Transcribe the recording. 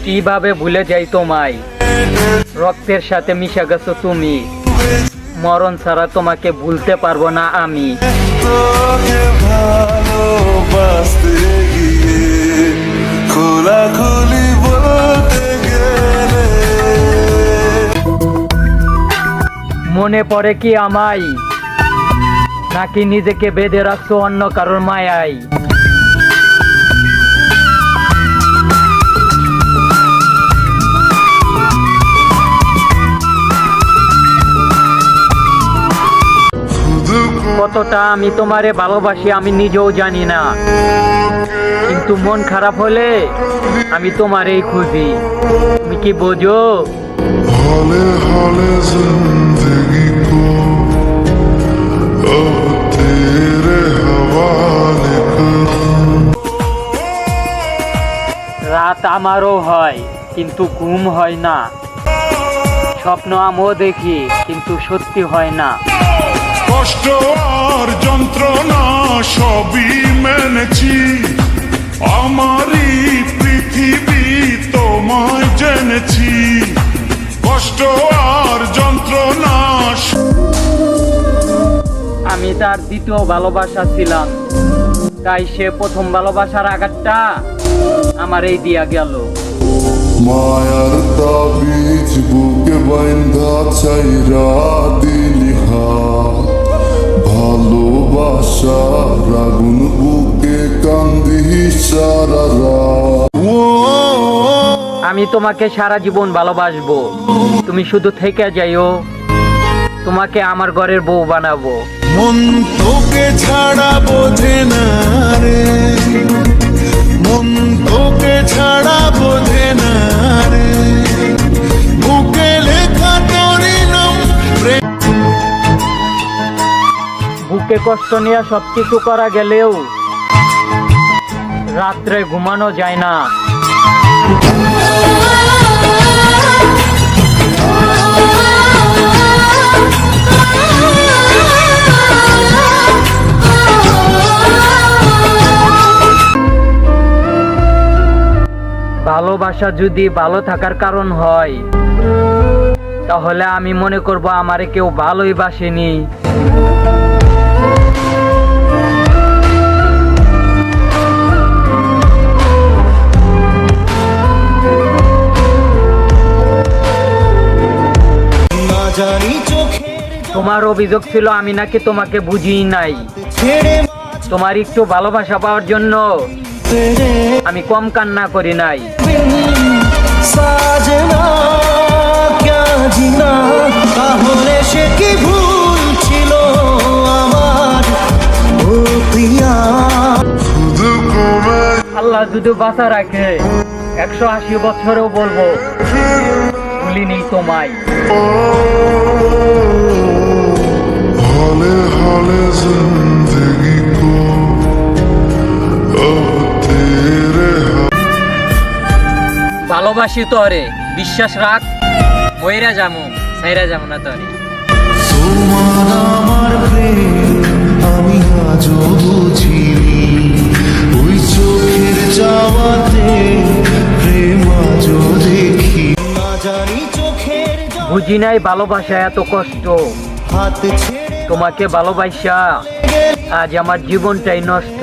কিভাবে ভুলে যাই তোমায়, রক্তের সাথে মিশে গেছো তুমি, মরণ ছাড়া তোমাকে ভুলতে পারবো না আমি। মনে পড়ে কি আমায়, নাকি নিজেকে বেঁধে রাখছো অন্য কারোর মায়ায়? কতটা আমি তোমারে ভালোবাসি আমি নিজেও জানি না, কিন্তু মন খারাপ হলে আমি তোমারেই খুঁজি। তুমি কি বোঝো? हौले हौले जिंदगी को अब तेरे हवाले करूं। রাত আমারও হয় কিন্তু ঘুম হয় না, স্বপ্ন আমিও দেখি কিন্তু সত্যি হয় না। কষ্ট আর যন্ত্রণা সবই মেনেছি, আমারই পৃথিবী তোমায় জেনেছি। কষ্ট আর যন্ত্রণা আমি তার দ্বিতীয় ভালোবাসা ছিলাম, তাই সে প্রথম ভালোবাসার আঘাতটা আমার এই দিয়া গেল। মায়ার তাবিজ বুকে বাইন্ধা চাইরা দিলিহা, ভালোবাসা আগুন বুকে কান্দি সারা রাত। আমি তোমাকে সারা জীবন ভালোবাসবো, তুমি শুধু থেকে যাইও, তোমাকে আমার ঘরের বউ বানাবো। মন তোকে ছাড়া বোঝে না রে, মন তোকে ছাড়া বোঝে না রে, বুকে লেখা তোরই নাম। বুকে কষ্ট নিয়ে সবকিছু করা গেলেও রাত্রে ঘুমানো যায় না। ভালোবাসা যদি ভালো থাকার কারণ হয়, তাহলে আমি মনে করব আমারে কেউ ভালোই বাসেনি। তোমার অভিযোগ ছিল আমি নাকি তোমাকে বুঝি নাই, তোমার একটু ভালোবাসা পাওয়ার জন্য আমি কম কান্না করি নাই। সাজনা ক্যা জিনা, তাহলে সে কি ভুল ছিল আমার, ও প্রিয়া। আল্লাহ যদি বাঁচা রাখে 180 বছরেও বলবো ভুলিনি তোমায়। हौले हौले जिंदगी को अब तेरे ভালোবাসি তোরে, বিশ্বাস রাখ, মইরা যামু ছাইরা যামু না তোরে। তোমার আমার প্রেম আমি আজও বুঝিনি, ওই চোখের চাওয়াতে প্রেম আজও দেখি না জানি। চোখের বুঝি নাই ভালোবাসা এত কষ্ট, হাত ছেড়ে তোমাকে ভালোবাসা আজ আমার জীবনটাই নষ্ট।